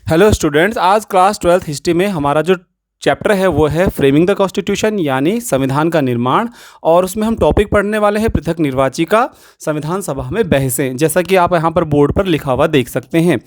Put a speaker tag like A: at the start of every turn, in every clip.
A: Hello students, आज class 12th history में हमारा जो चैप्टर है वो है फ्रेमिंग द कॉन्स्टिट्यूशन यानी संविधान का निर्माण। और उसमें हम टॉपिक पढ़ने वाले हैं पृथक निर्वाचिका संविधान सभा में बहसें, जैसा कि आप यहाँ पर बोर्ड पर लिखा हुआ देख सकते हैं।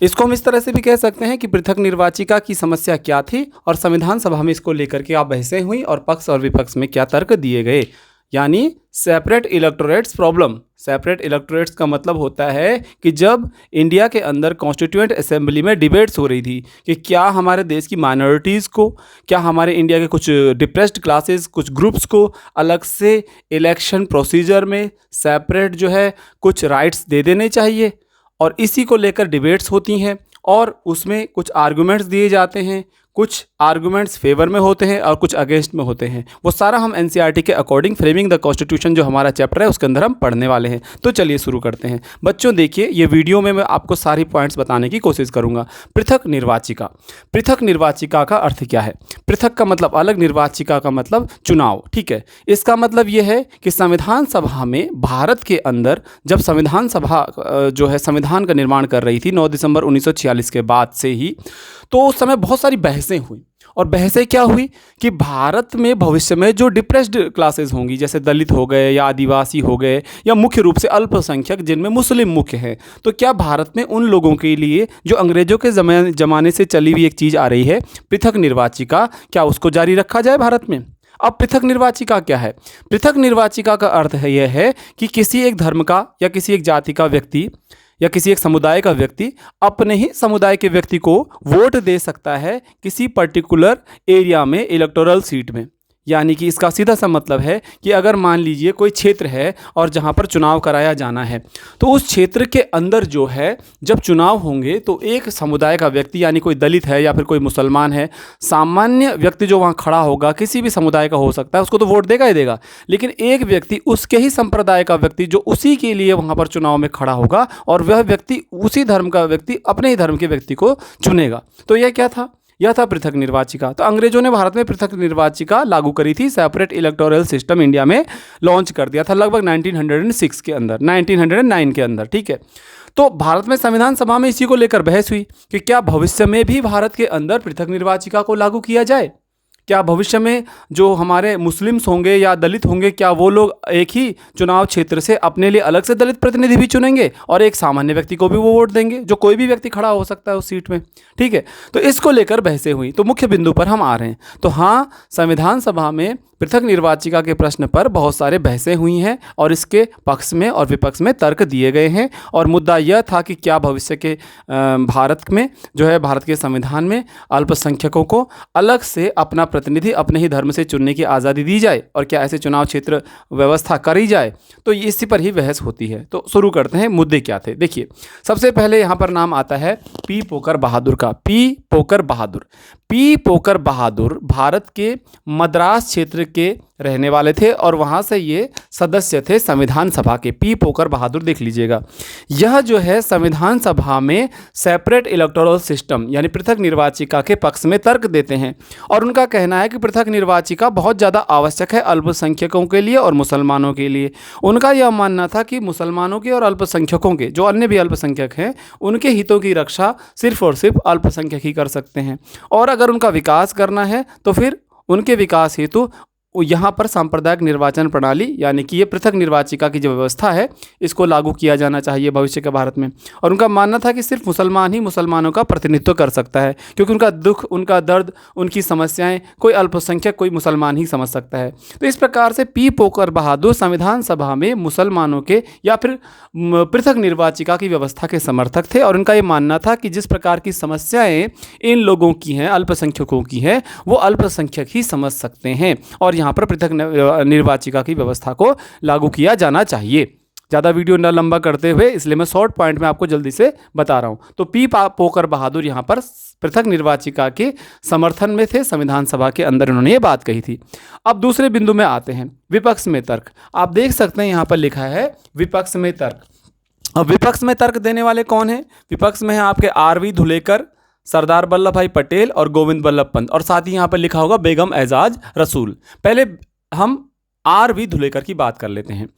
A: इसको हम इस तरह से भी कह सकते हैं कि पृथक निर्वाचिका की समस्या क्या थी और संविधान सभा में इसको लेकर के आप बहसें हुई और पक्ष और विपक्ष में क्या तर्क दिए गए, यानी separate electorates problem. Separate electorates का मतलब होता है कि जब इंडिया के अंदर कॉन्स्टिट्यूएंट असेंबली में डिबेट्स हो रही थी कि क्या हमारे देश की माइनॉरिटीज़ को, क्या हमारे इंडिया के कुछ डिप्रेस्ड क्लासेस, कुछ ग्रुप्स को अलग से इलेक्शन प्रोसीजर में सेपरेट जो है कुछ राइट्स दे देने चाहिए। और इसी को लेकर डिबेट्स होती हैं और उसमें कुछ आर्गूमेंट्स दिए जाते हैं, कुछ आर्गूमेंट्स फेवर में होते हैं और कुछ अगेंस्ट में होते हैं। वो सारा हम एनसीईआरटी के अकॉर्डिंग फ्रेमिंग द कॉन्स्टिट्यूशन जो हमारा चैप्टर है उसके अंदर हम पढ़ने वाले हैं। तो चलिए शुरू करते हैं। बच्चों देखिए, ये वीडियो में मैं आपको सारी पॉइंट्स बताने की कोशिश करूंगा। पृथक निर्वाचिका, पृथक निर्वाचिका का अर्थ क्या है? पृथक का मतलब अलग, निर्वाचिका का मतलब चुनाव। ठीक है, इसका मतलब ये है कि संविधान सभा में भारत के अंदर जब संविधान सभा जो है संविधान का निर्माण कर रही थी 9 दिसंबर 1946 के बाद से ही, तो उस समय बहुत सारी बहसें हुई। और बहसें क्या हुई कि भारत में भविष्य में जो डिप्रेस्ड क्लासेस होंगी, जैसे दलित हो गए या आदिवासी हो गए या मुख्य रूप से अल्पसंख्यक जिनमें मुस्लिम मुख्य हैं, तो क्या भारत में उन लोगों के लिए जो अंग्रेजों के ज़माने से चली हुई एक चीज़ आ रही है पृथक निर्वाचिका, क्या उसको जारी रखा जाए भारत में? अब पृथक निर्वाचिका क्या है? पृथक निर्वाचिका का अर्थ है यह है कि किसी एक धर्म का या किसी एक जाति का व्यक्ति या किसी एक समुदाय का व्यक्ति अपने ही समुदाय के व्यक्ति को वोट दे सकता है किसी पर्टिकुलर एरिया में इलेक्टोरल सीट में। यानी कि इसका सीधा सा मतलब है कि अगर मान लीजिए कोई क्षेत्र है और जहाँ पर चुनाव कराया जाना है, तो उस क्षेत्र के अंदर जो है जब चुनाव होंगे तो एक समुदाय का व्यक्ति, यानी कोई दलित है या फिर कोई मुसलमान है, सामान्य व्यक्ति जो वहाँ खड़ा होगा किसी भी समुदाय का हो सकता है, उसको तो वोट देगा ही देगा, लेकिन एक व्यक्ति उसके ही संप्रदाय का व्यक्ति जो उसी के लिए वहाँ पर चुनाव में खड़ा होगा और वह व्यक्ति उसी धर्म का व्यक्ति अपने ही धर्म के व्यक्ति को चुनेगा। तो यह क्या था? यह था पृथक निर्वाचिका। तो अंग्रेजों ने भारत में पृथक निर्वाचिका लागू करी थी, सेपरेट इलेक्टोरल सिस्टम इंडिया में लॉन्च कर दिया था लगभग 1906 के अंदर, 1909 के अंदर। ठीक है, तो भारत में संविधान सभा में इसी को लेकर बहस हुई कि क्या भविष्य में भी भारत के अंदर पृथक निर्वाचिका को लागू किया जाए। क्या भविष्य में जो हमारे मुस्लिम्स होंगे या दलित होंगे, क्या वो लोग एक ही चुनाव क्षेत्र से अपने लिए अलग से दलित प्रतिनिधि भी चुनेंगे और एक सामान्य व्यक्ति को भी वो वोट देंगे, जो कोई भी व्यक्ति खड़ा हो सकता है उस सीट में? ठीक है, तो इसको लेकर बहसें हुई। तो मुख्य बिंदु पर हम आ रहे हैं। तो हाँ, संविधान सभा में पृथक निर्वाचिका के प्रश्न पर बहुत सारे बहसें हुई हैं और इसके पक्ष में और विपक्ष में तर्क दिए गए हैं। और मुद्दा यह था कि क्या भविष्य के भारत में जो है, भारत के संविधान में अल्पसंख्यकों को अलग से अपना प्रतिनिधि अपने ही धर्म से चुनने की आज़ादी दी जाए और क्या ऐसे चुनाव क्षेत्र व्यवस्था करी जाए। तो इसी पर ही बहस होती है। तो शुरू करते हैं, मुद्दे क्या थे। देखिए, सबसे पहले यहाँ पर नाम आता है पी पोकर बहादुर का। पी पोकर बहादुर, पी पोकर बहादुर भारत के मद्रास क्षेत्र के रहने वाले थे और वहाँ से ये सदस्य थे संविधान सभा के। पी पोकर बहादुर देख लीजिएगा। यह जो है संविधान सभा में सेपरेट इलेक्टोरल सिस्टम यानी पृथक निर्वाचिका के पक्ष में तर्क देते हैं और उनका कहना है कि पृथक निर्वाचिका बहुत ज़्यादा आवश्यक है अल्पसंख्यकों के लिए और मुसलमानों के लिए। उनका यह मानना था कि मुसलमानों के और अल्पसंख्यकों के, जो अन्य भी अल्पसंख्यक हैं, उनके हितों की रक्षा सिर्फ और सिर्फ अल्पसंख्यक ही कर सकते हैं। और अगर उनका विकास करना है तो फिर उनके विकास हेतु यहाँ पर सांप्रदायिक निर्वाचन प्रणाली यानी कि ये पृथक निर्वाचिका की जो व्यवस्था है इसको लागू किया जाना चाहिए भविष्य के भारत में। और उनका मानना था कि सिर्फ मुसलमान ही मुसलमानों का प्रतिनिधित्व कर सकता है, क्योंकि उनका दुख, उनका दर्द, उनकी समस्याएं कोई अल्पसंख्यक, कोई मुसलमान ही समझ सकता है। तो इस प्रकार से पी पोकर बहादुर संविधान सभा में मुसलमानों के या फिर पृथक निर्वाचिका की व्यवस्था के समर्थक थे और उनका ये मानना था कि जिस प्रकार की समस्याएँ इन लोगों की हैं, अल्पसंख्यकों की हैं, वो अल्पसंख्यक ही समझ सकते हैं और यहाँ पर पृथक निर्वाचिका की व्यवस्था को लागू किया जाना चाहिए। ज़्यादा वीडियो न लंबा करते हुए इसलिए मैं शॉर्ट पॉइंट में आपको जल्दी से बता रहा हूँ। तो पी पोकर बहादुर यहाँ पर पृथक निर्वाचिका के समर्थन में थे, संविधान सभा के अंदर उन्होंने ये बात कही थी। अब दूसरे बिंदु में आते हैं, विपक्ष में तर्क। आप देख सकते हैं यहाँ पर लिखा है विपक्ष में तर्क। अब विपक्ष में तर्क देने वाले कौन हैं? विपक्ष में है आपके आर.वी. धुलेकर, सरदार वल्लभ भाई पटेल और गोविंद बल्लभ पंत, और साथ ही यहाँ पर लिखा होगा बेगम एजाज रसूल। पहले हम आर.वी. धुलेकर की बात कर लेते हैं।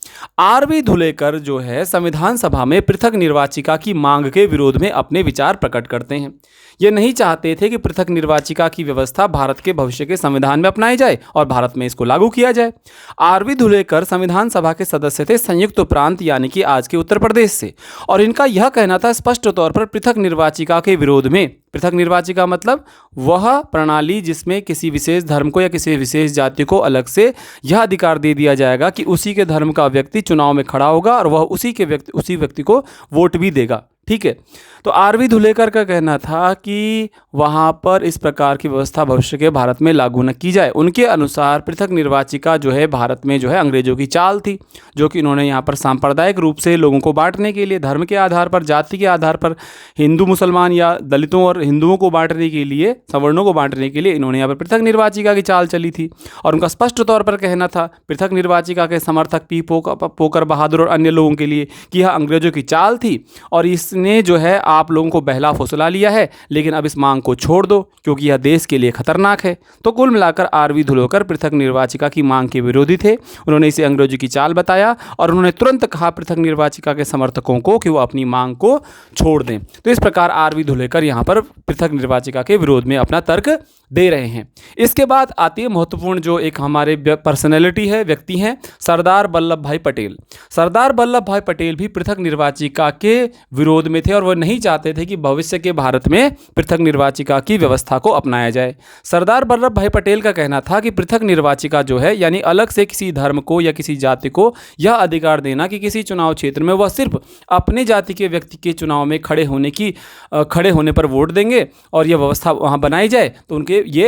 A: आर.वी. धुलेकर जो है संविधान सभा में पृथक निर्वाचिका की मांग के विरोध में अपने विचार प्रकट करते हैं। ये नहीं चाहते थे कि पृथक निर्वाचिका की व्यवस्था भारत के भविष्य के संविधान में अपनाई जाए और भारत में इसको लागू किया जाए। आर.वी. धुलेकर संविधान सभा के सदस्य थे संयुक्त प्रांत यानी कि आज के उत्तर प्रदेश से, और इनका यह कहना था स्पष्ट तौर पर पृथक निर्वाचिका के विरोध में। पृथक निर्वाचिका मतलब वह प्रणाली जिसमें किसी विशेष धर्म को या किसी विशेष जाति को अलग से यह अधिकार दे दिया जाएगा कि उसी के धर्म का व्यक्ति चुनाव में खड़ा होगा और वह उसी व्यक्ति को वोट भी देगा। ठीक है, तो आर.वी. धुलेकर का कहना था कि वहाँ पर इस प्रकार की व्यवस्था भविष्य के भारत में लागू न की जाए। उनके अनुसार पृथक निर्वाचिका जो है भारत में जो है अंग्रेजों की चाल थी, जो कि इन्होंने यहाँ पर सांप्रदायिक रूप से लोगों को बांटने के लिए, धर्म के आधार पर, जाति के आधार पर, हिंदू मुसलमान या दलितों और हिंदुओं को बांटने के लिए, सवर्णों को बांटने के लिए इन्होंने यहाँ पर पृथक निर्वाचिका की चाल चली थी। और उनका स्पष्ट तौर पर कहना था पृथक निर्वाचिका के समर्थक पी पोकर बहादुर और अन्य लोगों के लिए कि यह अंग्रेजों की चाल थी और इसने जो है आप लोगों को बहला फुसला लिया है, लेकिन अब इस मांग को छोड़ दो क्योंकि यह देश के लिए खतरनाक है। तो कुल मिलाकर आर.वी. धुलेकर पृथक निर्वाचिका की मांग के विरोधी थे। उन्होंने इसे अंग्रेजों की चाल बताया और उन्होंने तुरंत कहा पृथक निर्वाचिका के समर्थकों को कि वो अपनी मांग को छोड़ दें। तो इस प्रकार आर.वी. धुलेकर यहाँ पर पृथक निर्वाचिका के विरोध में अपना तर्क दे रहे हैं। इसके बाद आती है महत्वपूर्ण जो एक हमारे पर्सनैलिटी है, व्यक्ति हैं, सरदार वल्लभ भाई पटेल। सरदार वल्लभ भाई पटेल भी पृथक निर्वाचिका के विरोध में थे और वह नहीं चाहते थे कि भविष्य के भारत में पृथक निर्वाचिका की व्यवस्था को अपनाया जाए। सरदार वल्लभ भाई पटेल का कहना था कि पृथक निर्वाचिका जो है यानी अलग से किसी धर्म को या किसी जाति को यह अधिकार देना कि किसी चुनाव क्षेत्र में वह सिर्फ अपने जाति के व्यक्ति के चुनाव में खड़े होने पर वोट देंगे और यह व्यवस्था वहाँ बनाई जाए, तो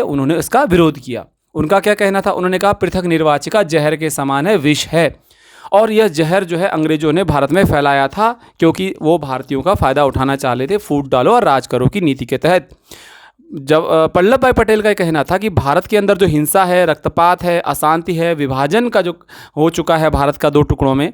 A: उन्होंने इसका विरोध किया। उनका क्या कहना था? उन्होंने कहा पृथक निर्वाचिका जहर के समान है, विष है, और यह जहर जो है अंग्रेजों ने भारत में फैलाया था क्योंकि वो भारतीयों का फ़ायदा उठाना चाह रहे थे फूट डालो और राज करो की नीति के तहत। जब वल्लभ भाई पटेल का कहना था कि भारत के अंदर जो हिंसा है, रक्तपात है, अशांति है, विभाजन का जो हो चुका है भारत का 2 टुकड़ों में,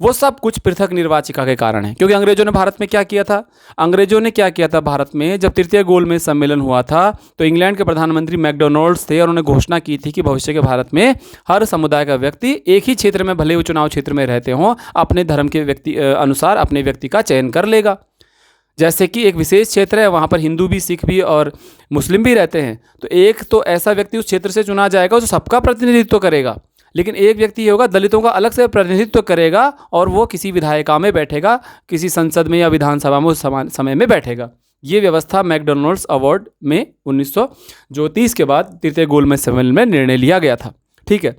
A: वो सब कुछ पृथक निर्वाचिका के कारण है। क्योंकि अंग्रेजों ने भारत में क्या किया था? अंग्रेजों ने क्या किया था भारत में? जब तृतीय गोलमेज सम्मेलन हुआ था तो इंग्लैंड के प्रधानमंत्री मैकडोनाल्ड्स थे और उन्होंने घोषणा की थी कि भविष्य के भारत में हर समुदाय का व्यक्ति एक ही क्षेत्र में, भले वो चुनाव क्षेत्र में रहते हों, अपने धर्म के व्यक्ति अनुसार अपने व्यक्ति का चयन कर लेगा। जैसे कि एक विशेष क्षेत्र है, वहाँ पर हिंदू भी, सिख भी और मुस्लिम भी रहते हैं, तो एक तो ऐसा व्यक्ति उस क्षेत्र से चुना जाएगा जो सबका प्रतिनिधित्व करेगा, लेकिन एक व्यक्ति ये होगा दलितों का अलग से प्रतिनिधित्व करेगा और वो किसी विधायिका में बैठेगा, किसी संसद में या विधानसभा में उस समय में बैठेगा। ये व्यवस्था मैकडोनाल्ड्स अवार्ड में 1930 के बाद तृतीय गोलमेज सम्मेलन में निर्णय लिया गया था। ठीक है,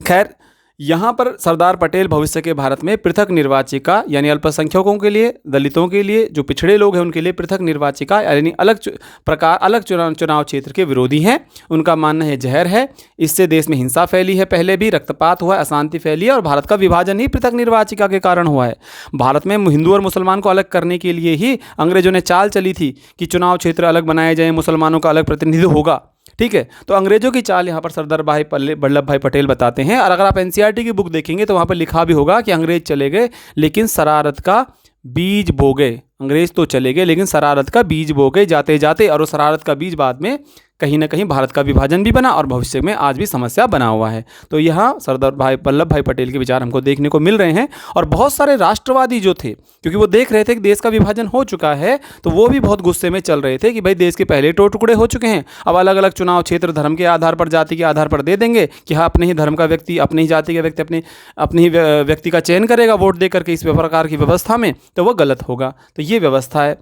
A: खैर यहाँ पर सरदार पटेल भविष्य के भारत में पृथक निर्वाचिका यानी अल्पसंख्यकों के लिए, दलितों के लिए, जो पिछड़े लोग हैं उनके लिए पृथक निर्वाचिका यानी अलग चुनाव क्षेत्र के विरोधी हैं। उनका मानना है जहर है, इससे देश में हिंसा फैली है, पहले भी रक्तपात हुआ है, अशांति फैली है और भारत का विभाजन ही पृथक निर्वाचिका के कारण हुआ है। भारत में हिंदू और मुसलमान को अलग करने के लिए ही अंग्रेजों ने चाल चली थी कि चुनाव क्षेत्र अलग बनाए जाएँ, मुसलमानों का अलग प्रतिनिधित्व होगा। ठीक है, तो अंग्रेजों की चाल यहाँ पर सरदार वल्लभ भाई पटेल बताते हैं। और अगर आप एनसीईआरटी की बुक देखेंगे तो वहाँ पर लिखा भी होगा कि अंग्रेज चले गए लेकिन शरारत का बीज बो गए। अंग्रेज तो चले गए लेकिन शरारत का बीज बो गए जाते जाते, और वो शरारत का बीज बाद में कहीं ना कहीं भारत का विभाजन भी बना और भविष्य में आज भी समस्या बना हुआ है। तो यहाँ सरदार वल्लभ भाई पटेल के विचार हमको देखने को मिल रहे हैं। और बहुत सारे राष्ट्रवादी जो थे, क्योंकि वो देख रहे थे कि देश का विभाजन हो चुका है, तो वो भी बहुत गुस्से में चल रहे थे कि भाई देश के पहले टुकड़े हो चुके हैं, अब अलग अलग चुनाव क्षेत्र धर्म के आधार पर, जाति के आधार पर दे देंगे कि हाँ अपने ही धर्म का व्यक्ति, अपनी ही जाति का व्यक्ति अपनी ही व्यक्ति का चयन करेगा वोट दे करके इस प्रकार की व्यवस्था में, तो वो गलत होगा। तो ये व्यवस्था है।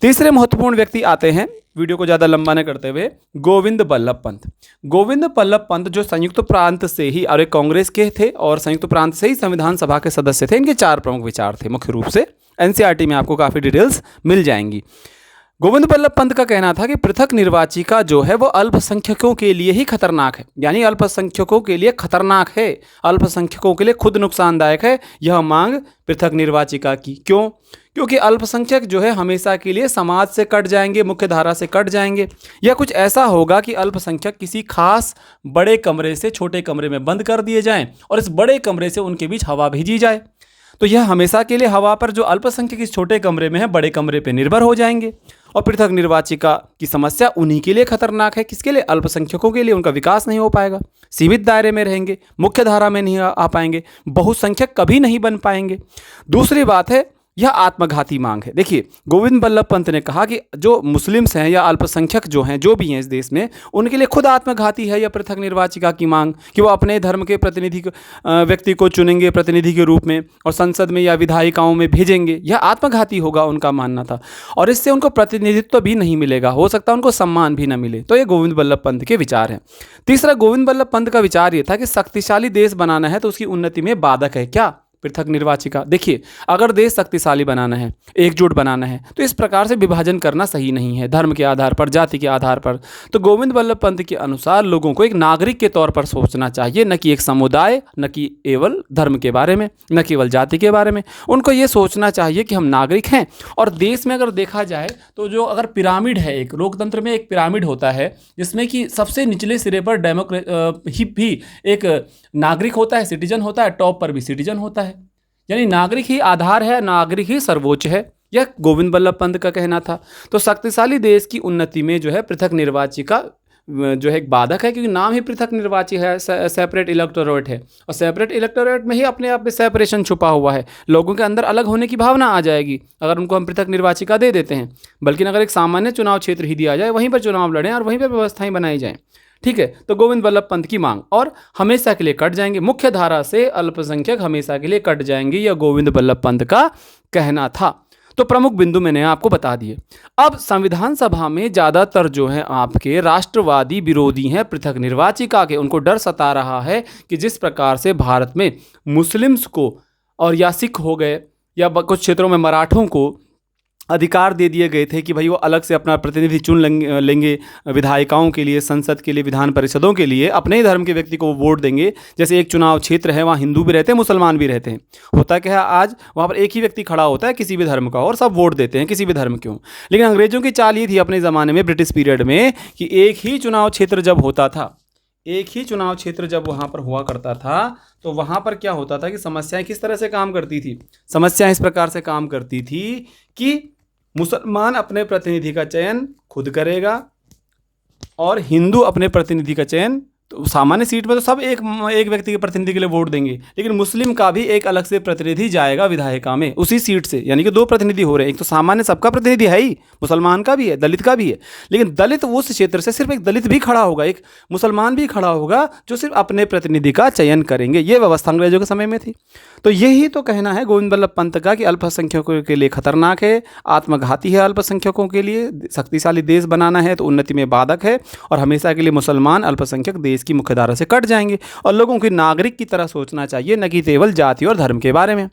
A: तीसरे महत्वपूर्ण व्यक्ति आते हैं, वीडियो को ज़्यादा लंबा न करते हुए, गोविंद बल्लभ पंत। गोविंद बल्लभ पंत जो संयुक्त प्रांत से ही, और एक कांग्रेस के थे और संयुक्त प्रांत से ही संविधान सभा के सदस्य थे। इनके 4 प्रमुख विचार थे मुख्य रूप से। एनसीईआरटी में आपको काफ़ी डिटेल्स मिल जाएंगी। गोविंद बल्लभ पंत का कहना था कि पृथक निर्वाचिका जो है वो अल्पसंख्यकों के लिए ही खतरनाक है, यानी अल्पसंख्यकों के लिए खतरनाक है, अल्पसंख्यकों के लिए खुद नुकसानदायक है यह मांग पृथक निर्वाचिका की। क्यों? क्योंकि अल्पसंख्यक जो है हमेशा के लिए समाज से कट जाएंगे, मुख्य धारा से कट जाएंगे। या कुछ ऐसा होगा कि अल्पसंख्यक किसी खास बड़े कमरे से छोटे कमरे में बंद कर दिए जाएं और इस बड़े कमरे से उनके बीच हवा भेजी जाए, तो यह हमेशा के लिए हवा पर जो अल्पसंख्यक इस छोटे कमरे में है बड़े कमरे पे निर्भर हो जाएंगे। और पृथक निर्वाचिका की समस्या उन्हीं के लिए खतरनाक है, किसके लिए? अल्पसंख्यकों के लिए। उनका विकास नहीं हो पाएगा, सीमित दायरे में रहेंगे, मुख्य धारा में नहीं आ पाएंगे, बहुसंख्यक कभी नहीं बन पाएंगे। दूसरी बात है, यह आत्मघाती मांग है। देखिए, गोविंद बल्लभ पंत ने कहा कि जो मुस्लिम्स हैं या अल्पसंख्यक जो हैं, जो भी हैं इस देश में, उनके लिए खुद आत्मघाती है यह पृथक निर्वाचिका की मांग, कि वो अपने धर्म के प्रतिनिधि व्यक्ति को चुनेंगे प्रतिनिधि के रूप में और संसद में या विधायिकाओं में भेजेंगे। यह आत्मघाती होगा, उनका मानना था, और इससे उनको प्रतिनिधित्व भी नहीं मिलेगा, हो सकता है उनको सम्मान भी न मिले। तो ये गोविंद बल्लभ पंत के विचार हैं। तीसरा, गोविंद बल्लभ पंत का विचार ये था कि शक्तिशाली देश बनाना है तो उसकी उन्नति में बाधक है क्या? पृथक निर्वाचिका। देखिए, अगर देश शक्तिशाली बनाना है, एकजुट बनाना है, तो इस प्रकार से विभाजन करना सही नहीं है, धर्म के आधार पर, जाति के आधार पर। तो गोविंद बल्लभ पंत के अनुसार लोगों को एक नागरिक के तौर पर सोचना चाहिए, न कि एक समुदाय, न कि केवल धर्म के बारे में, न केवल जाति के बारे में। उनको ये सोचना चाहिए कि हम नागरिक हैं। और देश में अगर देखा जाए तो जो अगर पिरामिड है, एक लोकतंत्र में एक पिरामिड होता है जिसमें कि सबसे निचले सिरे पर भी एक नागरिक होता है, सिटीजन होता है, टॉप पर भी सिटीजन होता है। यानी नागरिक ही आधार है, नागरिक ही सर्वोच्च है। यह गोविंद बल्लभ पंत का कहना था। तो शक्तिशाली देश की उन्नति में जो है पृथक निर्वाचिका जो है एक बाधक है, क्योंकि नाम ही पृथक निर्वाची है, सेपरेट इलेक्टोरेट है, और सेपरेट इलेक्टोरेट में ही अपने आप में सेपरेशन छुपा हुआ है। लोगों के अंदर अलग होने की भावना आ जाएगी अगर उनको हम पृथक निर्वाचिका दे देते हैं। बल्कि अगर एक सामान्य चुनाव क्षेत्र ही दिया जाए, वहीं पर चुनाव लड़ें और वहीं पर व्यवस्थाएं बनाई जाएं। ठीक है, तो गोविंद बल्लभ पंत की मांग, और हमेशा के लिए कट जाएंगे, मुख्य धारा से अल्पसंख्यक हमेशा के लिए कट जाएंगे, यह गोविंद बल्लभ पंत का कहना था। तो प्रमुख बिंदु मैंने आपको बता दिए। अब संविधान सभा में ज़्यादातर जो है आपके राष्ट्रवादी विरोधी हैं पृथक निर्वाचिका के। उनको डर सता रहा है कि जिस प्रकार से भारत में मुस्लिम्स को और या सिख हो गए या कुछ क्षेत्रों में मराठों को अधिकार दे दिए गए थे कि भाई वो अलग से अपना प्रतिनिधि चुन लेंगे विधायिकाओं के लिए, संसद के लिए, विधान परिषदों के लिए, अपने ही धर्म के व्यक्ति को वो वोट देंगे। जैसे एक चुनाव क्षेत्र है, वहाँ हिंदू भी रहते हैं, मुसलमान भी रहते हैं। होता क्या है, आज वहाँ पर एक ही व्यक्ति खड़ा होता है किसी भी धर्म का, और सब वोट देते हैं किसी भी धर्म के हों। लेकिन अंग्रेज़ों की चाल ये थी अपने ज़माने में, ब्रिटिश पीरियड में, कि एक ही चुनाव क्षेत्र जब होता था, एक ही चुनाव क्षेत्र जब वहाँ पर हुआ करता था, तो वहाँ पर क्या होता था कि समस्याएं किस तरह से काम करती थी? समस्याएं इस प्रकार से काम करती थी कि मुसलमान अपने प्रतिनिधि का चयन खुद करेगा और हिंदू अपने प्रतिनिधि का चयन, तो सामान्य सीट में तो सब एक व्यक्ति के प्रतिनिधि के लिए वोट देंगे, लेकिन मुस्लिम का भी एक अलग से प्रतिनिधि जाएगा विधायिका में उसी सीट से। यानी कि दो प्रतिनिधि हो रहे हैं, एक तो सामान्य सबका प्रतिनिधि है ही, मुसलमान का भी है, दलित का भी है, लेकिन दलित उस क्षेत्र से सिर्फ एक दलित भी खड़ा होगा, एक मुसलमान भी खड़ा होगा, जो सिर्फ अपने प्रतिनिधि का चयन करेंगे। ये व्यवस्था अंग्रेजों के समय में थी। तो यही तो कहना है गोविंद बल्लभ पंत का कि अल्पसंख्यकों के लिए खतरनाक है, आत्मघाती है, अल्पसंख्यकों के लिए शक्तिशाली देश बनाना है तो उन्नति में बाधक है, और हमेशा के लिए मुसलमान अल्पसंख्यक देश की मुख्य धारा से कट जाएंगे, और लोगों की नागरिक की तरह सोचना चाहिए, न कि केवल जाति और धर्म के बारे में।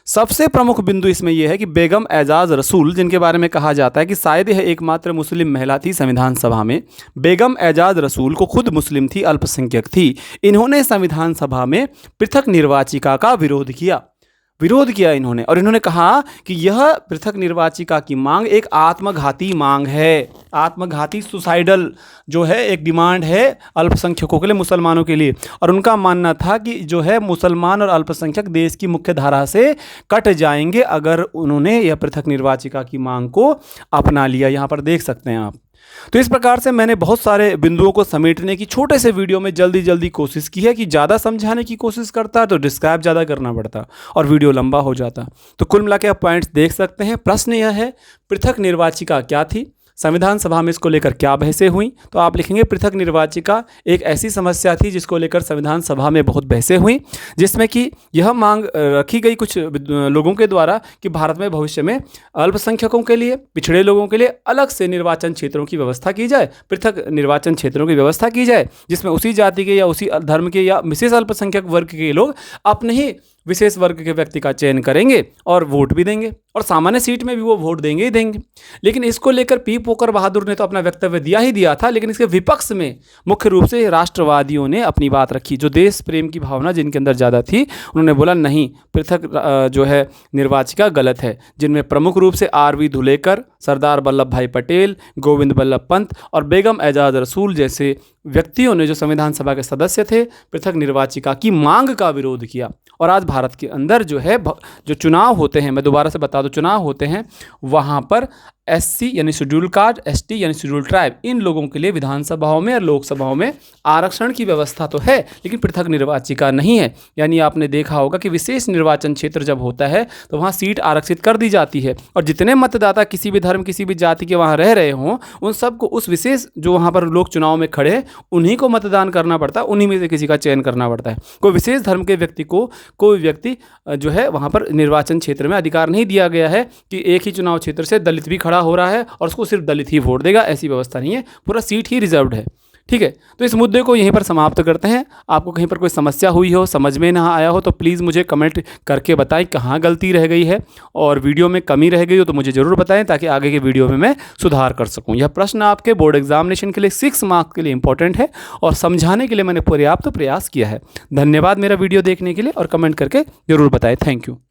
A: सबसे प्रमुख बिंदु इसमें यह है कि बेगम एजाज रसूल, जिनके बारे में कहा जाता है कि शायद यह एकमात्र मुस्लिम महिला थी संविधान सभा में, बेगम एजाज रसूल को खुद मुस्लिम थी, अल्पसंख्यक थी। इन्होंने संविधान सभा में पृथक निर्वाचिका का विरोध किया इन्होंने, और इन्होंने कहा कि यह पृथक निर्वाचिका की मांग एक आत्मघाती मांग है, आत्मघाती सुसाइडल जो है एक डिमांड है अल्पसंख्यकों के लिए, मुसलमानों के लिए। और उनका मानना था कि जो है मुसलमान और अल्पसंख्यक देश की मुख्य धारा से कट जाएंगे अगर उन्होंने यह पृथक निर्वाचिका की मांग को अपना लिया। यहाँ पर देख सकते हैं आप। तो इस प्रकार से मैंने बहुत सारे बिंदुओं को समेटने की छोटे से वीडियो में जल्दी कोशिश की है कि ज़्यादा समझाने की कोशिश करता तो डिस्क्राइब ज़्यादा करना पड़ता और वीडियो लंबा हो जाता। तो कुल मिला के आप पॉइंट्स देख सकते हैं। प्रश्न यह है, पृथक निर्वाचिका क्या थी, संविधान सभा में इसको लेकर क्या बहसें हुई? तो आप लिखेंगे पृथक निर्वाचिका एक ऐसी समस्या थी जिसको लेकर संविधान सभा में बहुत बहसें हुई, जिसमें कि यह मांग रखी गई कुछ लोगों के द्वारा कि भारत में भविष्य में अल्पसंख्यकों के लिए, पिछड़े लोगों के लिए अलग से निर्वाचन क्षेत्रों की व्यवस्था की जाए, पृथक निर्वाचन क्षेत्रों की व्यवस्था की जाए, जिसमें उसी जाति के या उसी धर्म के या विशेष अल्पसंख्यक वर्ग के लोग अपने ही विशेष वर्ग के व्यक्ति का चयन करेंगे और वोट भी देंगे, और सामान्य सीट में भी वो वोट देंगे ही देंगे। लेकिन इसको लेकर पी पोकर बहादुर ने तो अपना वक्तव्य दिया था, लेकिन इसके विपक्ष में मुख्य रूप से राष्ट्रवादियों ने अपनी बात रखी, जो देश प्रेम की भावना जिनके अंदर ज़्यादा थी। उन्होंने बोला नहीं, पृथक जो है निर्वाचिका गलत है, जिनमें प्रमुख रूप से आर.वी. धुलेकर, सरदार वल्लभ भाई पटेल, गोविंद बल्लभ पंत और बेगम एजाज रसूल जैसे व्यक्तियों ने, जो संविधान सभा के सदस्य थे, पृथक निर्वाचिका की मांग का विरोध किया। और आज भारत के अंदर जो है जो चुनाव होते हैं, मैं दोबारा से बता दूं, चुनाव होते हैं, वहाँ पर SC यानी शेड्यूल कास्ट, ST यानी शेड्यूल ट्राइब, इन लोगों के लिए विधानसभाओं में और लोकसभाओं में आरक्षण की व्यवस्था तो है, लेकिन पृथक निर्वाचिका नहीं है। यानी आपने देखा होगा कि विशेष निर्वाचन क्षेत्र जब होता है तो वहाँ सीट आरक्षित कर दी जाती है, और जितने मतदाता किसी भी धर्म, किसी भी जाति के वहाँ रह रहे हों, उन सबको उस विशेष जो वहाँ पर लोग चुनाव में खड़े हैं, उन्हीं को मतदान करना पड़ता है, उन्हीं में से किसी का चयन करना पड़ता है। कोई विशेष धर्म के व्यक्ति को कोई व्यक्ति जो है वहाँ पर निर्वाचन क्षेत्र में अधिकार नहीं दिया गया है कि एक ही चुनाव क्षेत्र से दलित भी खड़ा हो रहा है और उसको सिर्फ दलित ही वोट देगा, ऐसी व्यवस्था नहीं है, पूरा सीट ही रिजर्व्ड है। ठीक है, तो इस मुद्दे को यहीं पर समाप्त करते हैं। आपको कहीं पर कोई समस्या हुई हो, समझ में ना आया हो, तो प्लीज़ मुझे कमेंट करके बताएं कहाँ गलती रह गई है, और वीडियो में कमी रह गई हो तो मुझे ज़रूर बताएं, ताकि आगे के वीडियो में मैं सुधार कर सकूं। यह प्रश्न आपके बोर्ड एग्जामिनेशन के लिए 6 मार्क्स के लिए इंपॉर्टेंट है, और समझाने के लिए मैंने पर्याप्त प्रयास किया है। धन्यवाद मेरा वीडियो देखने के लिए, और कमेंट करके ज़रूर बताएं। Thank you.